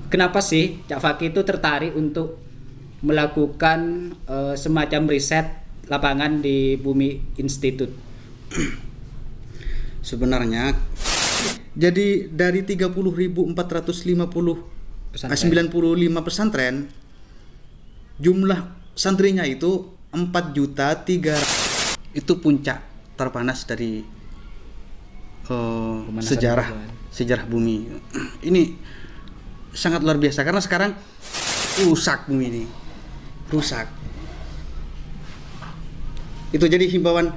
Kenapa sih Cak Fakih itu tertarik untuk melakukan semacam riset lapangan di Bumi Institute? Sebenarnya jadi dari 30.450 Pesantren. 95 pesantren, jumlah santrinya itu 4.300.000. Itu puncak terpanas dari Pemanasan sejarah global. sejarah bumi. Ini sangat luar biasa karena sekarang rusak bumi ini, rusak. Itu jadi himbauan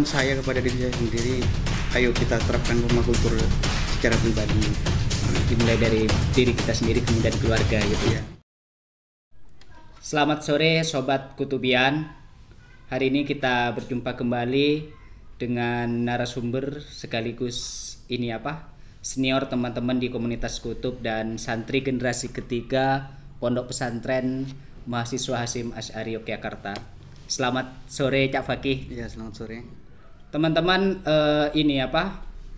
saya kepada diri saya sendiri, ayo kita terapkan permakultur secara pribadi. Dimulai dari diri kita sendiri kemudian keluarga gitu ya. Selamat sore Sobat Kutubian. Hari ini kita berjumpa kembali dengan narasumber sekaligus senior teman-teman di komunitas Kutub dan santri generasi ketiga Pondok Pesantren Mahasiswa Hasyim Asy'ari Yogyakarta. Selamat sore Cak Fakih. Iya, selamat sore. Teman-teman,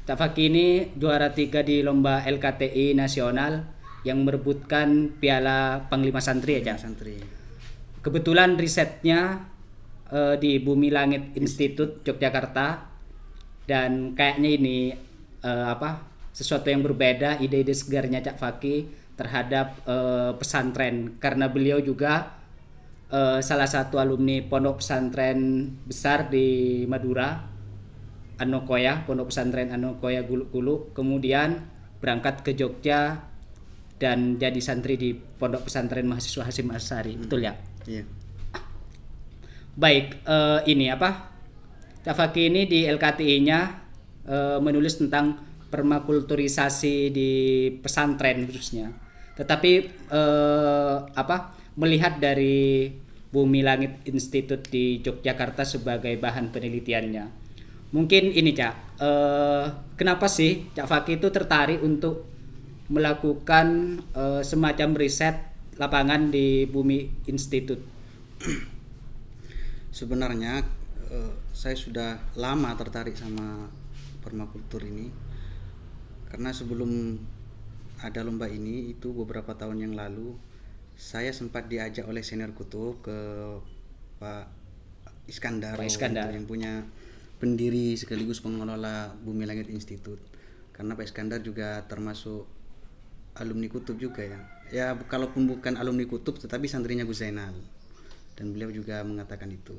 Cak Fakih ini juara 3 di lomba LKTI nasional yang merebutkan Piala Panglima Santri ya, Cak. Santri. Kebetulan risetnya di Bumi Langit Institute Yogyakarta, dan kayaknya ini sesuatu yang berbeda, ide-ide segarnya Cak Fakih terhadap pesantren, karena beliau juga salah satu alumni pondok pesantren besar di Madura, Anokoya, pondok pesantren Anokoya Gulu-Gulu, kemudian berangkat ke Jogja dan jadi santri di pondok pesantren Mahasiswa Hasyim Asy'ari. Betul ya? Iya. Baik, Cak Fakih ini di LKTI-nya menulis tentang permakulturisasi di pesantren khususnya. Tetapi melihat dari Bumi Langit Institute di Yogyakarta sebagai bahan penelitiannya. Mungkin ini Cak, kenapa sih Cak Fakih itu tertarik untuk melakukan semacam riset lapangan di Bumi Institute? Sebenarnya saya sudah lama tertarik sama permakultur ini karena sebelum ada lomba ini itu beberapa tahun yang lalu saya sempat diajak oleh senior Kutub ke Pak Iskandar, yang punya pendiri sekaligus pengelola Bumi Langit Institute, karena Pak Iskandar juga termasuk alumni Kutub juga ya kalaupun bukan alumni Kutub tetapi santrinya Gus Zainal, dan beliau juga mengatakan itu.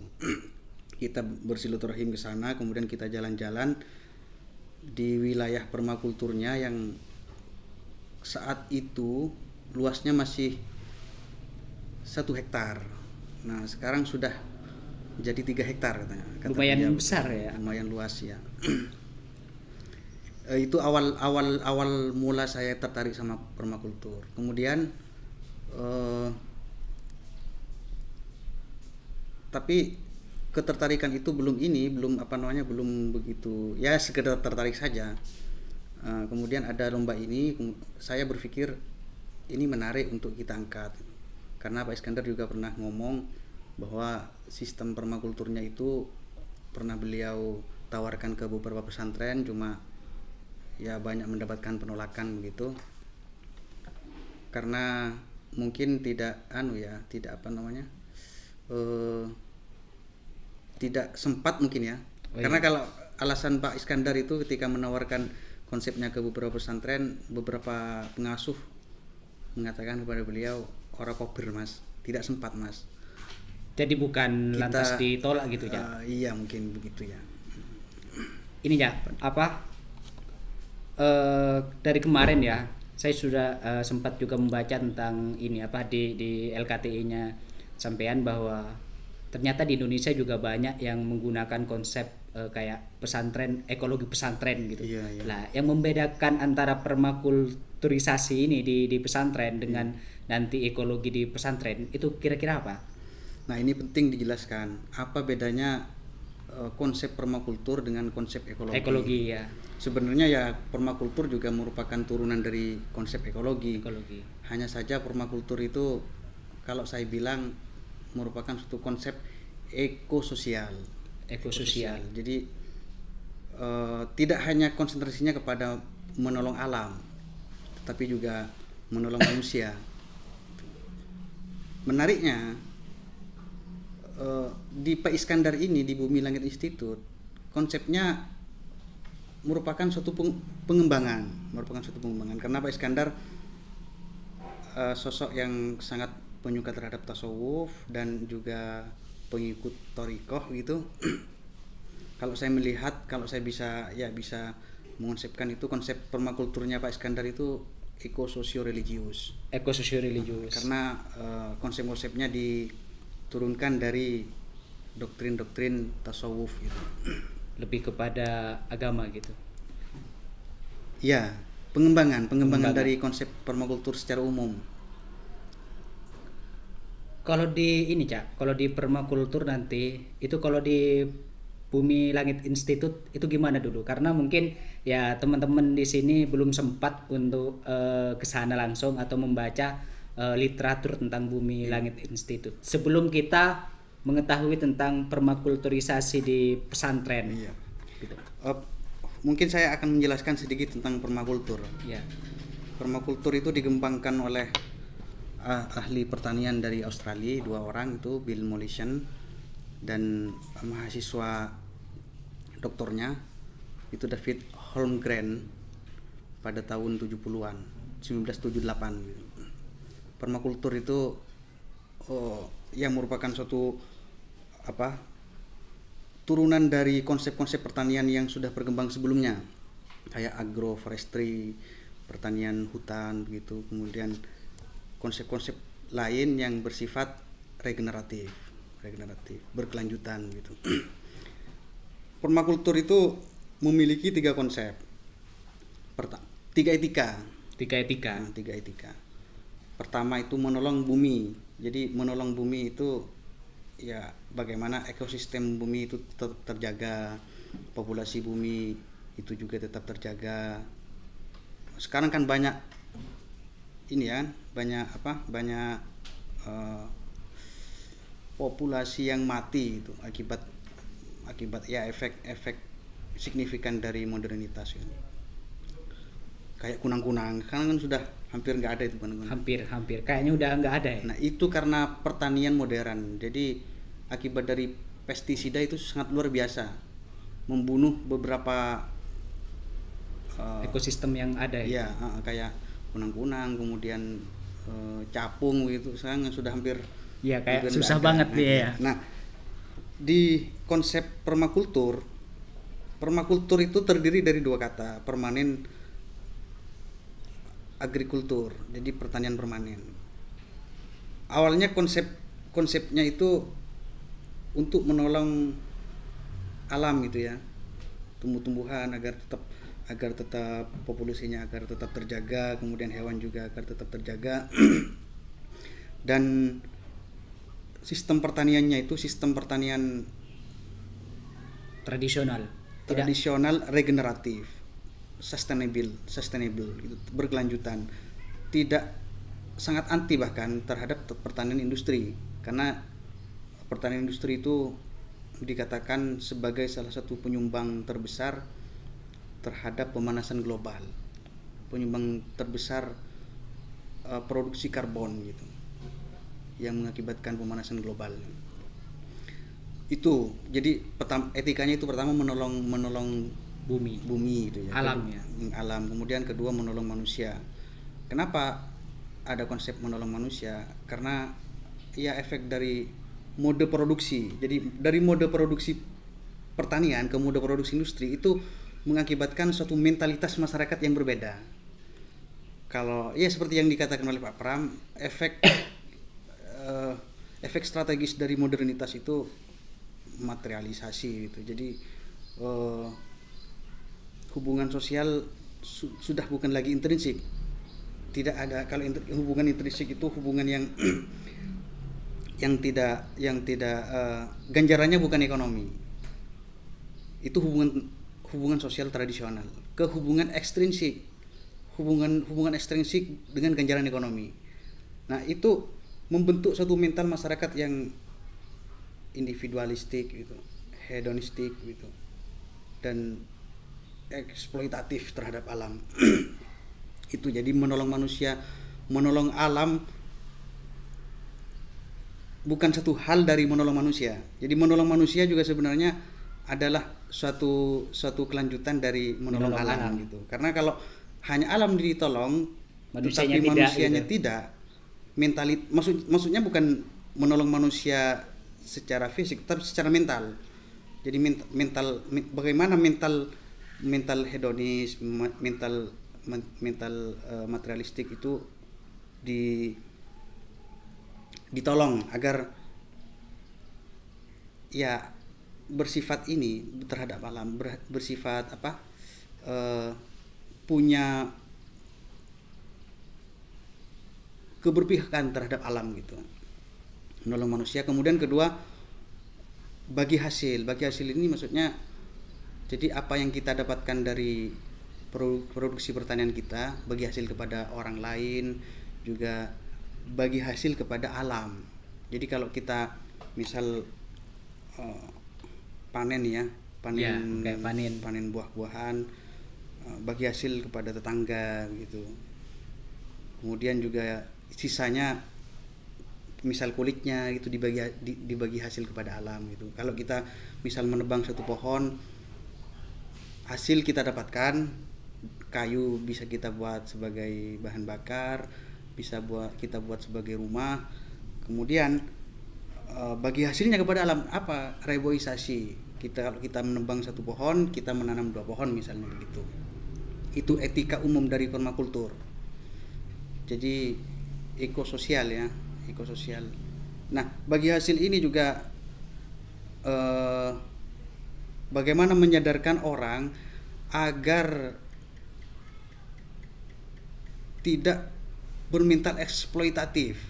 Kita bersilaturahim ke sana, kemudian kita jalan-jalan di wilayah permakulturnya yang saat itu luasnya masih 1 hektar. Nah sekarang sudah jadi 3 hektar katanya. Lumayan besar ya. Lumayan luas ya. Itu awal mula saya tertarik sama permakultur. Kemudian tapi ketertarikan itu belum begitu ya, sekedar tertarik saja. Kemudian ada lomba ini, saya berpikir ini menarik untuk kita angkat, karena Pak Iskandar juga pernah ngomong bahwa sistem permakulturnya itu pernah beliau tawarkan ke beberapa pesantren, cuma ya banyak mendapatkan penolakan begitu, karena mungkin tidak tidak sempat mungkin ya. Karena kalau alasan Pak Iskandar itu ketika menawarkan konsepnya ke beberapa pesantren, beberapa pengasuh mengatakan kepada beliau, ora kober mas, tidak sempat mas. Jadi bukan lantas ditolak gitu ya? Iya mungkin begitu ya. Ini ya dari kemarin ya saya sudah sempat juga membaca tentang ini di LKTI-nya sampean, bahwa ternyata di Indonesia juga banyak yang menggunakan konsep kayak pesantren, ekologi pesantren gitu. Iya. Nah, yang membedakan antara permakulturisasi ini di pesantren dengan nanti ekologi di pesantren itu kira-kira apa? Nah, ini penting dijelaskan. Apa bedanya konsep permakultur dengan konsep ekologi? Ekologi ya. Sebenarnya ya permakultur juga merupakan turunan dari konsep ekologi. Hanya saja permakultur itu kalau saya bilang merupakan suatu konsep ekososial. Jadi tidak hanya konsentrasinya kepada menolong alam, tetapi juga menolong manusia. Menariknya di Pak Iskandar ini, di Bumi Langit Institute, konsepnya merupakan suatu pengembangan karena Pak Iskandar sosok yang sangat penyuka terhadap tasawuf dan juga pengikut thariqah gitu. Kalau saya bisa mengonsepkan itu, konsep permakulturnya Pak Iskandar itu ekososio-religius. Karena konsep-konsepnya diturunkan dari doktrin-doktrin tasawuf gitu. Lebih kepada agama gitu. Ya, pengembangan dari konsep permakultur secara umum. Kalau di ini, Cak, kalau di permakultur nanti itu, kalau di Bumi Langit Institute itu gimana dulu? Karena mungkin ya teman-teman di sini belum sempat untuk ke sana langsung atau membaca literatur tentang Bumi Langit Institute. Sebelum kita mengetahui tentang permakulturisasi di pesantren. Iya. Gitu. Mungkin saya akan menjelaskan sedikit tentang permakultur. Ya. Permakultur itu dikembangkan oleh ahli pertanian dari Australia, 2 orang itu, Bill Mollison dan mahasiswa doktornya itu David Holmgren pada tahun 70-an, 1978 gitu. Permakultur itu yang merupakan suatu turunan dari konsep-konsep pertanian yang sudah berkembang sebelumnya, kayak agroforestry, pertanian hutan begitu, kemudian konsep-konsep lain yang bersifat regeneratif, berkelanjutan gitu. Permakultur itu memiliki 3 konsep. 3 etika. Pertama itu menolong bumi. Jadi menolong bumi itu ya bagaimana ekosistem bumi itu tetap terjaga, populasi bumi itu juga tetap terjaga. Sekarang kan banyak populasi yang mati itu akibat ya efek signifikan dari modernitas ini. Kayak kunang-kunang, sekarang kan sudah hampir nggak ada itu kunang-kunang. Hampir kayaknya udah nggak ada ya. Nah, itu karena pertanian modern. Jadi akibat dari pestisida itu sangat luar biasa, membunuh beberapa ekosistem yang ada ya. Kayak kunang-kunang, kemudian capung gitu, sekarang sudah hampir kayak susah banget ya. Nah, di konsep permakultur itu terdiri dari 2 kata, permanen agrikultur, jadi pertanian permanen. Awalnya konsepnya itu untuk menolong alam gitu ya, tumbuh-tumbuhan agar tetap populasinya agar tetap terjaga, kemudian hewan juga agar tetap terjaga. Dan sistem pertaniannya itu sistem pertanian tradisional, regeneratif, sustainable gitu, berkelanjutan, tidak sangat anti bahkan terhadap pertanian industri, karena pertanian industri itu dikatakan sebagai salah satu penyumbang terbesar terhadap pemanasan global, penyumbang terbesar produksi karbon gitu, yang mengakibatkan pemanasan global. Itu jadi etikanya itu pertama menolong bumi itu ya, alam. Kemudian kedua menolong manusia. Kenapa ada konsep menolong manusia? Karena ya efek dari mode produksi. Jadi dari mode produksi pertanian ke mode produksi industri itu mengakibatkan suatu mentalitas masyarakat yang berbeda. Kalau ya seperti yang dikatakan oleh Pak Pram, efek strategis dari modernitas itu materialisasi gitu. Jadi hubungan sosial sudah bukan lagi intrinsik. Tidak ada, kalau hubungan intrinsik itu hubungan yang tidak ganjarannya bukan ekonomi. Itu hubungan sosial tradisional. Ke hubungan ekstrinsik dengan ganjaran ekonomi. Nah, itu membentuk suatu mental masyarakat yang individualistik gitu, hedonistik gitu, dan eksploitatif terhadap alam. Itu jadi menolong manusia menolong alam bukan satu hal dari menolong manusia. Jadi menolong manusia juga sebenarnya adalah suatu kelanjutan dari menolong alam gitu. Karena kalau hanya alam ditolong, Manusianya tetapi tidak, manusianya gitu. tidak, maksudnya bukan menolong manusia secara fisik, tapi secara mental. Jadi bagaimana mental hedonis, mental materialistik itu ditolong agar ya bersifat ini terhadap alam, bersifat punya keberpihakan terhadap alam gitu, menolong manusia. Kemudian kedua, bagi hasil ini maksudnya jadi apa yang kita dapatkan dari produksi pertanian kita, bagi hasil kepada orang lain, juga bagi hasil kepada alam. Jadi kalau kita misal panen buah-buahan, bagi hasil kepada tetangga gitu. Kemudian juga sisanya misal kulitnya itu dibagi hasil kepada alam gitu. Kalau kita misal menebang satu pohon, hasil kita dapatkan kayu, bisa kita buat sebagai bahan bakar, kita buat sebagai rumah. Kemudian bagi hasilnya kepada alam apa? Reboisasi. Kalau kita menebang satu pohon, kita menanam 2 pohon misalnya begitu. Itu etika umum dari permakultur. Jadi ekososial ya, ekososial. Nah, bagi hasil ini juga bagaimana menyadarkan orang agar tidak bermental eksploitatif,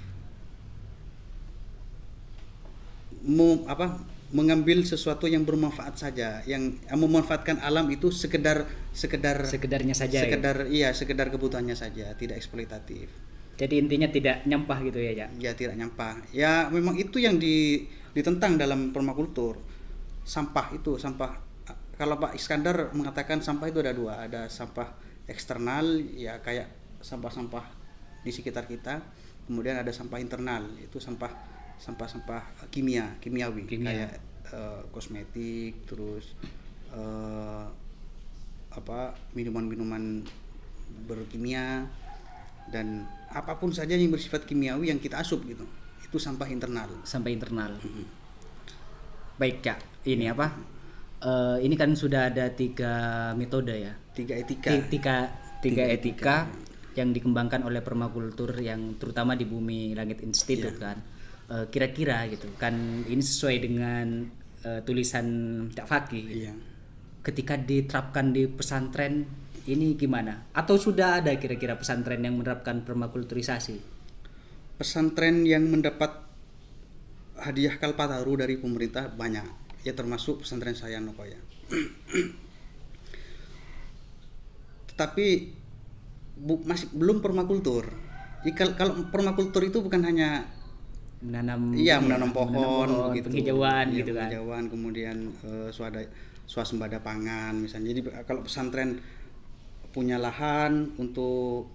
mengambil sesuatu yang bermanfaat saja, yang memanfaatkan alam itu sekedarnya saja. Sekedar kebutuhannya saja, tidak eksploitatif. Jadi intinya tidak nyampah gitu ya, Cak? Ya, tidak nyampah. Ya, memang itu yang ditentang dalam permakultur. Sampah. Kalau Pak Iskandar mengatakan sampah itu ada 2, ada sampah eksternal ya kayak sampah-sampah di sekitar kita, kemudian ada sampah internal, itu sampah kimiawi. Kayak kosmetik, terus minuman-minuman berkimia dan apapun saja yang bersifat kimiawi yang kita asup gitu, itu sampah internal. Baik, Cak. Ini ini kan sudah ada 3 metode ya, 3 etika yang dikembangkan oleh permakultur yang terutama di Bumi Langit Institute kan. Kira-kira gitu kan, ini sesuai dengan tulisan Cak Fakih. Iya. Ketika diterapkan di pesantren ini gimana? Atau sudah ada kira-kira pesantren yang menerapkan permakulturisasi? Pesantren yang mendapat hadiah Kalpataru dari pemerintah banyak, ya termasuk pesantren saya Nokoya. Tetapi masih belum permakultur. Kalau permakultur itu bukan hanya menanam pohon begitu, penghijauan gitu kan. Penghijauan, kemudian swasembada pangan misalnya. Jadi kalau pesantren punya lahan untuk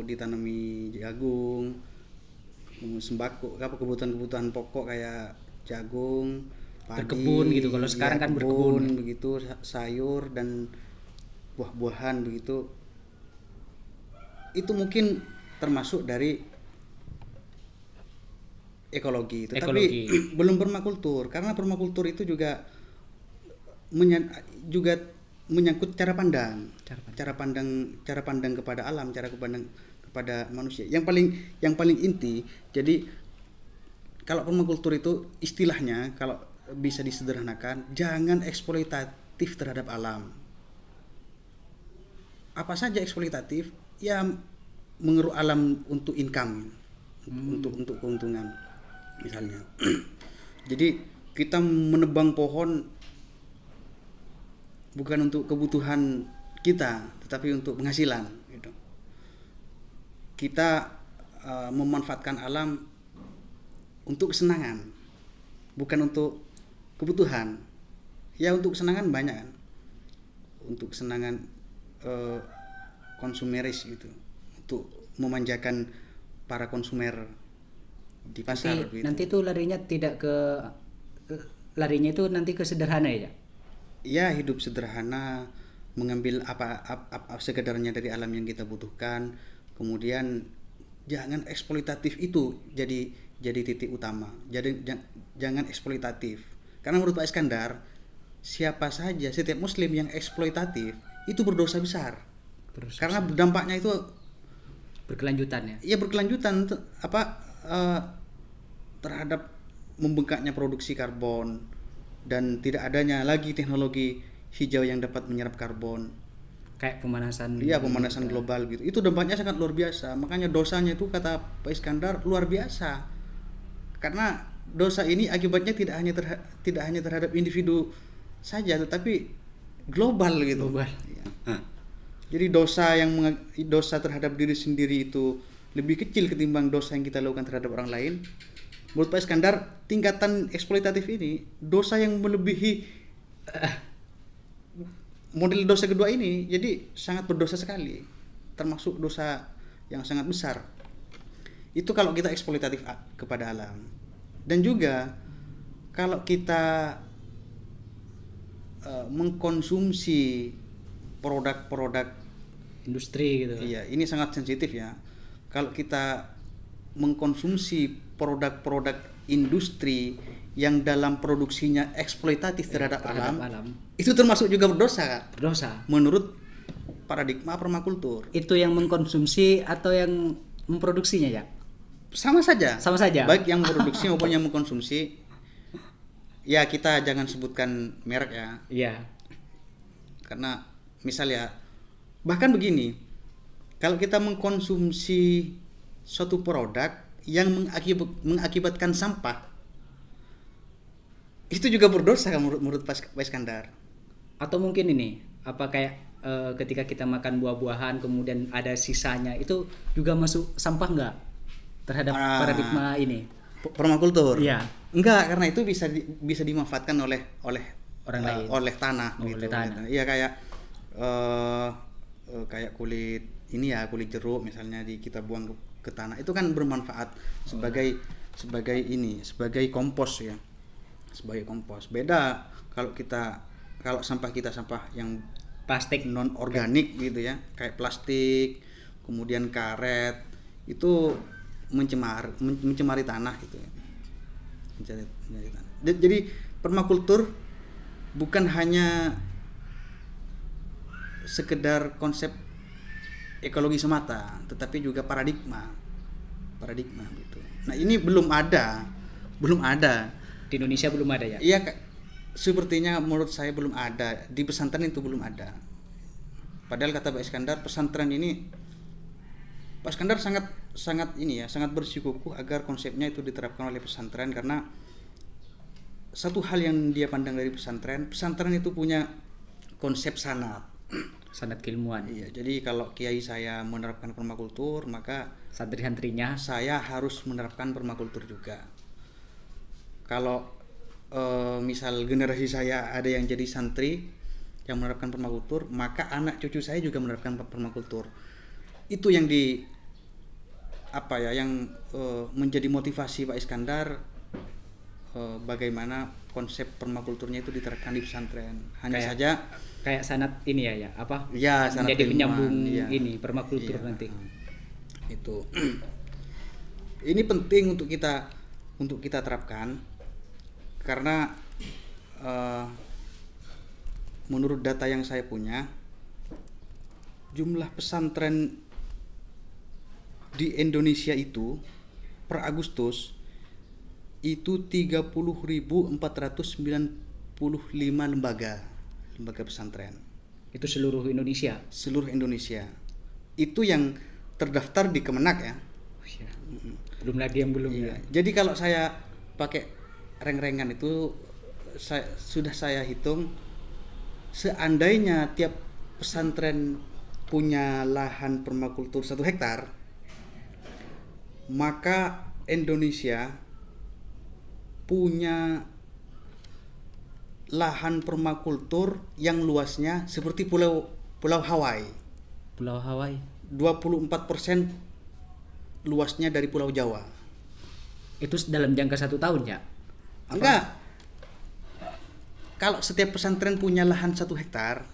ditanami jagung, sembako, kebutuhan pokok kayak jagung, padi, berkebun gitu. Kalau sekarang kan berkebun begitu, sayur dan buah-buahan begitu. Itu mungkin termasuk dari ekologi. Tetapi belum permakultur, karena permakultur itu juga menyangkut cara pandang kepada alam, cara pandang kepada manusia. Yang paling inti. Jadi kalau permakultur itu istilahnya kalau bisa disederhanakan, jangan eksploitatif terhadap alam. Apa saja eksploitatif? Ya mengeruk alam untuk income, untuk keuntungan misalnya. Jadi kita menebang pohon bukan untuk kebutuhan kita, tetapi untuk penghasilan gitu. Kita memanfaatkan alam untuk kesenangan, bukan untuk kebutuhan. Ya untuk kesenangan banyak kan, untuk kesenangan konsumeris gitu, untuk memanjakan para konsumer di pasar. Nanti, nanti itu larinya itu nanti ke sederhana ya? Ya, hidup sederhana, mengambil apa sekedarnya dari alam yang kita butuhkan, kemudian jangan eksploitatif itu jadi titik utama. Jadi jangan eksploitatif. Karena menurut Pak Iskandar, siapa saja setiap muslim yang eksploitatif itu berdosa besar. Karena dampaknya itu Berkelanjutan ya? ya berkelanjutan terhadap membengkaknya produksi karbon dan tidak adanya lagi teknologi hijau yang dapat menyerap karbon. Kayak pemanasan. Iya, pemanasan global gitu. Itu dampaknya sangat luar biasa. Makanya dosanya itu kata Pak Iskandar luar biasa. Karena dosa ini akibatnya tidak hanya terhadap individu saja, tetapi global gitu. Global. Ya. Jadi dosa terhadap diri sendiri itu lebih kecil ketimbang dosa yang kita lakukan terhadap orang lain. Menurut Pak Iskandar, tingkatan eksploitatif ini dosa yang melebihi model dosa kedua ini, jadi sangat berdosa sekali, termasuk dosa yang sangat besar. Itu kalau kita eksploitatif kepada alam. Dan juga kalau kita mengkonsumsi produk-produk industri gitu. Iya, ini sangat sensitif ya. Kalau kita mengkonsumsi produk-produk industri yang dalam produksinya eksploitatif terhadap alam, itu termasuk juga berdosa. Berdosa. Menurut paradigma permakultur. Itu yang mengkonsumsi atau yang memproduksinya ya? Sama saja. Sama saja. Baik yang memproduksi maupun yang mengkonsumsi. Ya, kita jangan sebutkan merek ya. Iya. Karena misalnya bahkan begini, kalau kita mengkonsumsi suatu produk yang mengakibatkan sampah, itu juga berdosa menurut Pak Iskandar. Atau mungkin ini apa kayak ketika kita makan buah-buahan kemudian ada sisanya, itu juga masuk sampah nggak terhadap paradigma ini? Permakultur? Iya. Enggak, karena itu bisa dimanfaatkan oleh orang lain, oleh tanah gitu. Oleh tanah. Iya, kayak kulit ini ya, kulit jeruk misalnya kita buang ke tanah, itu kan bermanfaat sebagai kompos ya. Sebagai kompos. Beda kalau sampah kita sampah yang plastik non organik gitu ya, kayak plastik, kemudian karet, itu mencemari tanah gitu ya. Mencemari tanah. Jadi permakultur bukan hanya sekedar konsep ekologi semata, tetapi juga paradigma gitu. Nah, ini belum ada di Indonesia, belum ada ya? Iya, sepertinya menurut saya belum ada. Di pesantren itu belum ada. Padahal kata Pak Iskandar, pesantren ini Pak Iskandar sangat bersikukuh agar konsepnya itu diterapkan oleh pesantren, karena satu hal yang dia pandang dari pesantren itu punya konsep sanat keilmuan. Iya, jadi kalau kiai saya menerapkan permakultur, maka santri-santrinya saya harus menerapkan permakultur juga. Kalau misal generasi saya ada yang jadi santri yang menerapkan permakultur, maka anak cucu saya juga menerapkan permakultur. Itu yang menjadi motivasi Pak Iskandar, bagaimana konsep permakulturnya itu diterapkan di pesantren. Hanya saja kayak sanat ini ya apa? Ya, sanat menjadi penyambung ini permakultur nanti. Itu. Ini penting untuk kita terapkan, karena menurut data yang saya punya, jumlah pesantren di Indonesia itu per Agustus itu 30.495 lembaga pesantren. Itu seluruh Indonesia? Seluruh Indonesia. Itu yang terdaftar di Kemenak ya. Belum lagi yang belum. Iya. Jadi kalau saya pakai reng-rengan itu sudah saya hitung, seandainya tiap pesantren punya lahan permakultur 1 hektar, maka Indonesia punya lahan permakultur yang luasnya seperti Pulau Hawaii. Pulau Hawaii. 24% luasnya dari Pulau Jawa. Itu dalam jangka 1 tahun ya? Enggak. Kalau setiap pesantren punya lahan 1 hektar,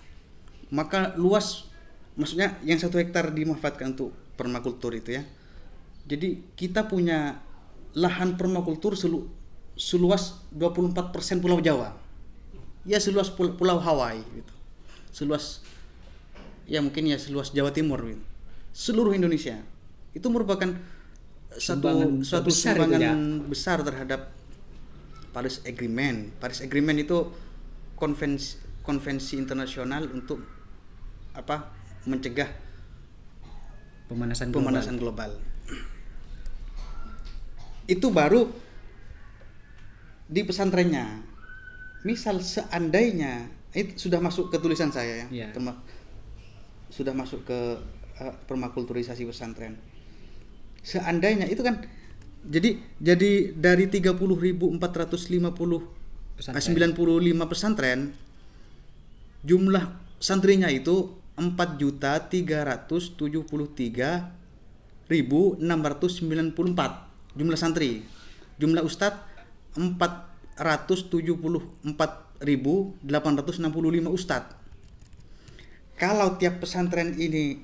maka luas, maksudnya yang 1 hektar dimanfaatkan untuk permakultur itu ya. Jadi kita punya lahan permakultur seluas 24% Pulau Jawa. Ya seluas Pulau Hawaii gitu. Seluas ya mungkin ya seluas Jawa Timur gitu. Seluruh Indonesia. Itu merupakan suatu sumbangan besar terhadap Paris Agreement. Paris Agreement itu konvensi internasional untuk mencegah pemanasan global. Itu baru di pesantrennya. Misal seandainya itu sudah masuk ke tulisan saya ya, sudah masuk ke permakulturisasi pesantren. Seandainya itu kan jadi dari 30.495 pesantren, jumlah santrinya itu 4.373.694 jumlah santri. Jumlah ustadz 474.865 ustadz. Kalau tiap pesantren ini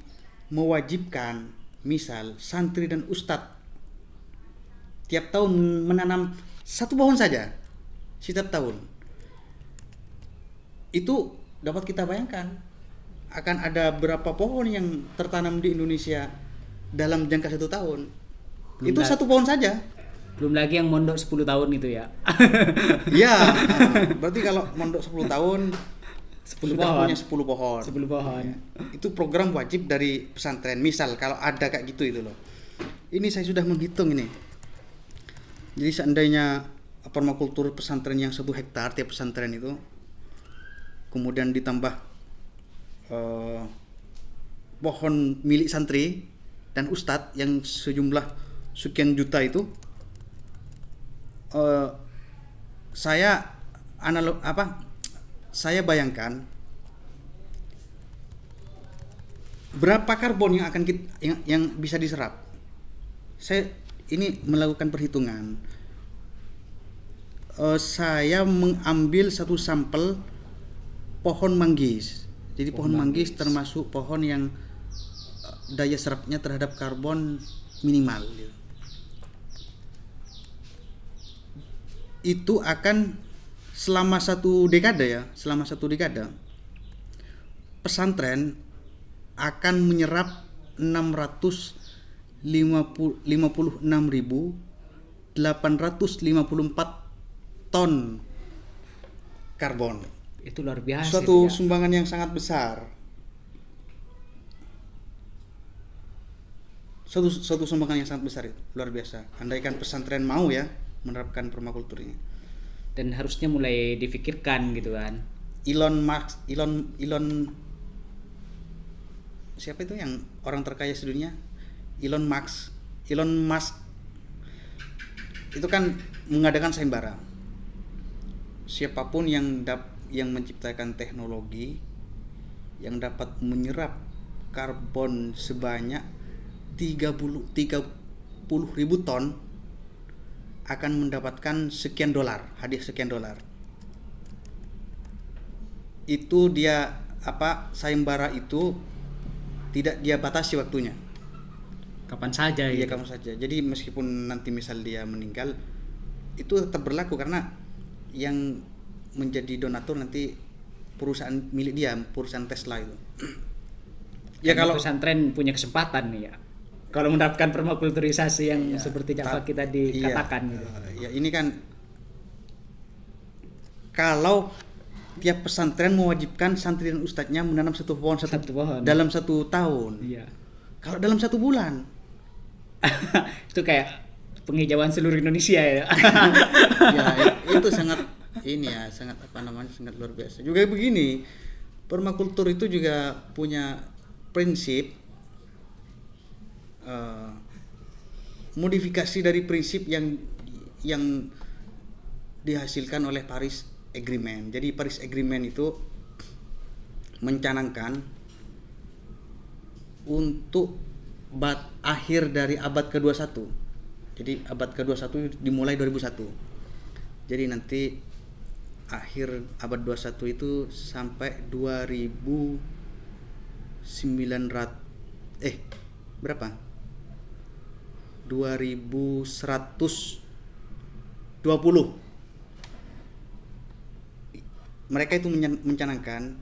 mewajibkan misal santri dan ustadz tiap tahun menanam 1 pohon saja setiap tahun, itu dapat kita bayangkan akan ada berapa pohon yang tertanam di Indonesia dalam jangka 1 tahun. Itu 1 pohon saja. Belum lagi yang mondok 10 tahun itu ya. Ya, berarti kalau mondok 10 tahun 10 sudah pohon. punya 10 pohon. 10 pohon. Ya. Itu program wajib dari pesantren. Misal kalau ada kayak gitu itu loh. Ini saya sudah menghitung ini. Jadi seandainya permakultur pesantren yang 1 hektar tiap pesantren itu, kemudian ditambah pohon milik santri dan ustadz yang sejumlah sekian juta itu, saya bayangkan berapa karbon yang akan yang bisa diserap. Saya ini melakukan perhitungan. Saya mengambil 1 sampel pohon manggis. Jadi pohon manggis termasuk pohon yang daya serapnya terhadap karbon minimal. Itu akan selama 1 dekade pesantren akan menyerap 656.854 ton karbon. Itu luar biasa. Suatu sumbangan yang sangat besar. Suatu sumbangan yang sangat besar itu, luar biasa. Andaikan pesantren mau ya menerapkan permakultur ini. Dan harusnya mulai difikirkan gitu kan. Elon siapa itu yang orang terkaya sedunia? Elon Musk itu kan mengadakan sayembara. Siapapun yang menciptakan teknologi yang dapat menyerap karbon sebanyak 30.000 ton akan mendapatkan sekian dolar, hadiah sekian dolar. Itu dia sayembara itu tidak dia batasi waktunya. Kapan saja Iya, gitu. kapan saja. Jadi meskipun nanti misal dia meninggal, itu tetap berlaku karena yang menjadi donatur nanti perusahaan milik dia, perusahaan Tesla itu. Ya kalau pesantren punya kesempatan nih ya. Kalau menerapkan permakulturisasi yang seperti Cak kita dikatakan gitu. Ya ini kan kalau tiap pesantren mewajibkan santri dan ustadznya menanam 1 pohon dalam 1 tahun. Iya. Kalau dalam 1 bulan itu kayak penghijauan seluruh Indonesia ya. Ya, itu sangat sangat luar biasa. Juga begini, permakultur itu juga punya prinsip modifikasi dari prinsip yang dihasilkan oleh Paris Agreement. Jadi Paris Agreement itu mencanangkan untuk akhir dari abad ke-21. Jadi abad ke-21 dimulai 2001. Jadi nanti akhir abad 21 itu sampai 2120. Mereka itu mencanangkan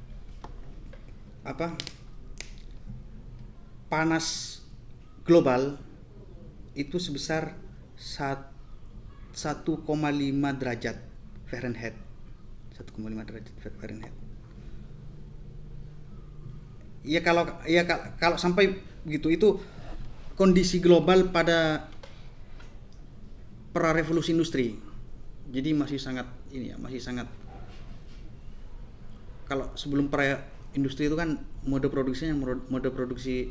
panas global itu sebesar 1,5 derajat Fahrenheit. 1,5 derajat Fahrenheit. Kalau sampai begitu, itu kondisi global pada pra revolusi industri. Jadi masih sangat kalau sebelum pra industri itu kan mode produksinya mode produksi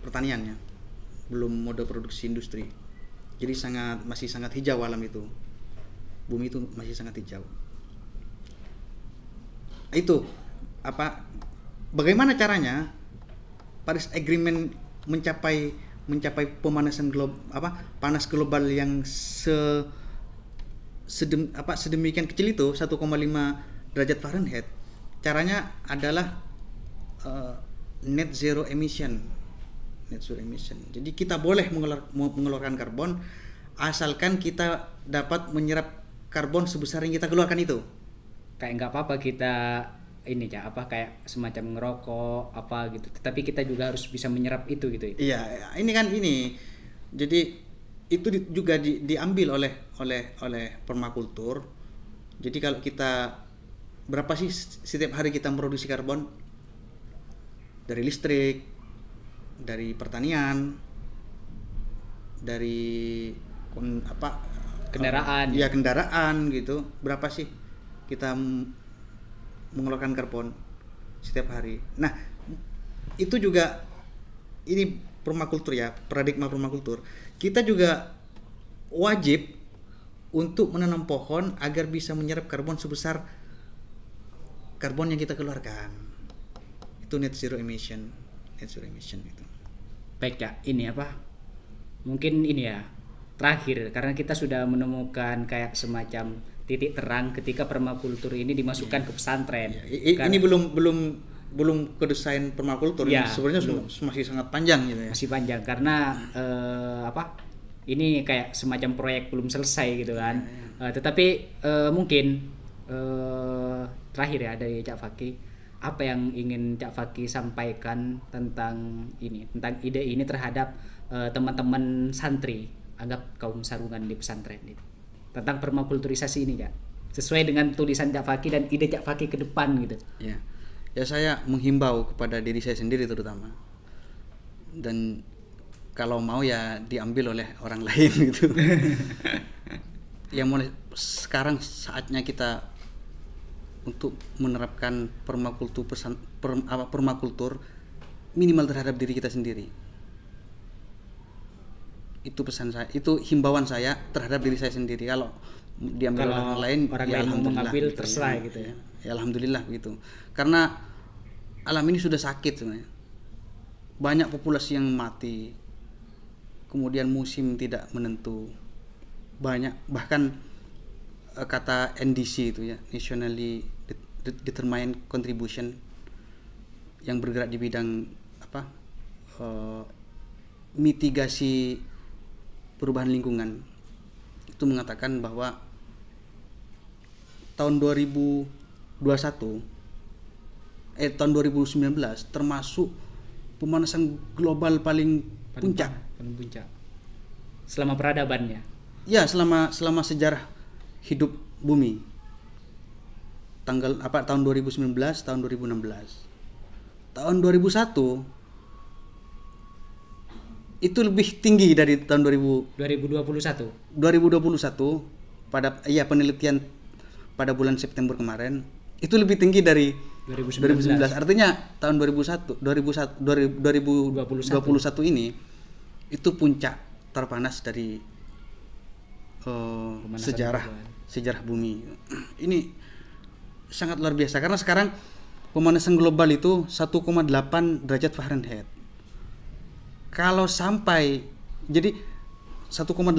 pertaniannya, belum mode produksi industri. Jadi masih sangat hijau alam itu. Bumi itu masih sangat hijau. Itu bagaimana caranya Paris Agreement mencapai pemanasan panas global yang sedemikian kecil itu 1,5 derajat Fahrenheit. Caranya adalah net zero emission. Jadi kita boleh mengeluarkan karbon asalkan kita dapat menyerap karbon sebesar yang kita keluarkan itu. Kayak nggak apa-apa kita kayak semacam ngerokok gitu, tetapi kita juga harus bisa menyerap itu gitu. Iya, ini. Jadi itu juga diambil oleh permakultur. Jadi kalau kita berapa sih setiap hari kita produksi karbon dari listrik, dari pertanian, dari kendaraan. Kendaraan gitu. Berapa sih kita mengeluarkan karbon setiap hari. Nah, itu juga ini permakultur ya, paradigma permakultur. Kita juga wajib untuk menanam pohon agar bisa menyerap karbon sebesar karbon yang kita keluarkan. Itu net zero emission itu. Baik ya, mungkin ini ya terakhir, karena kita sudah menemukan kayak semacam titik terang ketika permakultur ini dimasukkan ke pesantren. Ini belum ke desain permakultur. Sebenarnya masih sangat panjang gitu ya. Masih panjang karena ini kayak semacam proyek belum selesai gitu kan. Tetapi mungkin terakhir ya dari Cak Fakki, apa yang ingin Cak Fakki sampaikan tentang ide ini terhadap teman-teman santri, anggap kaum sarungan di pesantren itu, tentang permakulturisasi ini, Cak, sesuai dengan tulisan Cak Fakki dan ide Cak Fakki ke depan gitu. Ya saya menghimbau kepada diri saya sendiri terutama, dan kalau mau ya diambil oleh orang lain gitu. Yang mulai sekarang saatnya kita untuk menerapkan permakultur minimal terhadap diri kita sendiri. Itu pesan saya, itu himbauan saya terhadap diri saya sendiri. Kalau diambil oleh orang lain, ya alhamdulillah gitu, terserah gitu ya. Ya alhamdulillah begitu. Karena alam ini sudah sakit sebenarnya. Banyak populasi yang mati. Kemudian musim tidak menentu. Banyak, bahkan kata NDC itu ya, Nationally Determined Contribution, yang bergerak di bidang mitigasi perubahan lingkungan, itu mengatakan bahwa tahun 2019 termasuk pemanasan global paling puncak selama peradabannya. Ya, selama sejarah hidup bumi. Tahun 2019, tahun 2016. Tahun 2001 itu lebih tinggi dari tahun 2021 pada penelitian pada bulan September kemarin itu lebih tinggi dari 2019. Artinya tahun 2021 ini itu puncak terpanas dari sejarah bumi. Ini sangat luar biasa karena sekarang pemanasan global itu 1,8 derajat Fahrenheit. Kalau sampai jadi 1,8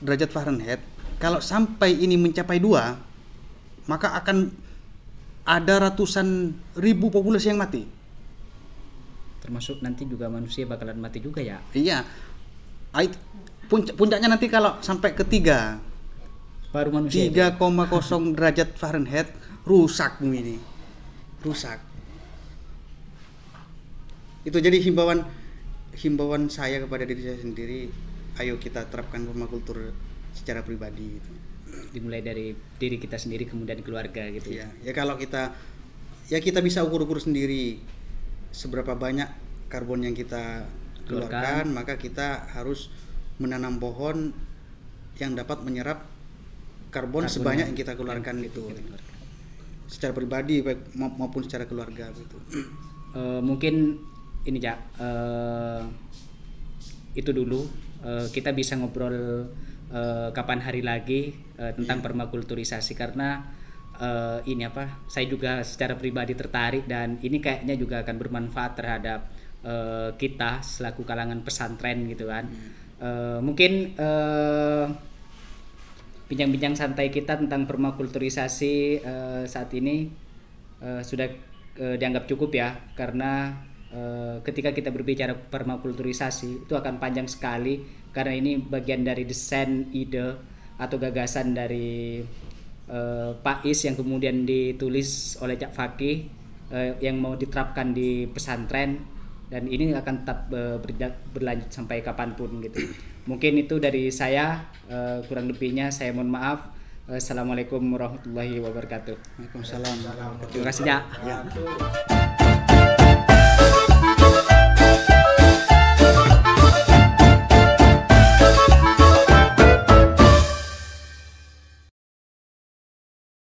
derajat Fahrenheit, kalau sampai ini mencapai 2, maka akan ada ratusan ribu populasi yang mati. Termasuk nanti juga manusia bakalan mati juga ya. Iya. Puncaknya nanti kalau sampai ke 3, Baru manusia 3,0 derajat Fahrenheit, rusak bumi ini. Rusak. Itu jadi himbauan saya kepada diri saya sendiri, ayo kita terapkan permakultur secara pribadi gitu. Dimulai dari diri kita sendiri, kemudian keluarga gitu. Ya, ya kalau kita bisa ukur-ukur sendiri seberapa banyak karbon yang kita keluarkan, maka kita harus menanam pohon yang dapat menyerap karbon sebanyak yang kita keluarkan gitu. Secara pribadi maupun secara keluarga gitu. Mungkin ini ya, itu dulu. Kita bisa ngobrol kapan hari lagi tentang permakulturisasi, karena ini saya juga secara pribadi tertarik, dan ini kayaknya juga akan bermanfaat terhadap kita selaku kalangan pesantren gitu kan. Mungkin bincang-bincang santai kita tentang permakulturisasi saat ini sudah dianggap cukup ya, karena ketika kita berbicara permakulturisasi itu akan panjang sekali, karena ini bagian dari desain ide atau gagasan dari Pak Is yang kemudian ditulis oleh Cak Fakih yang mau diterapkan di pesantren, dan ini akan tetap berlanjut sampai kapanpun gitu. Mungkin itu dari saya, kurang lebihnya saya mohon maaf. Assalamualaikum warahmatullahi wabarakatuh. Waalaikumsalam. Terima kasih ya.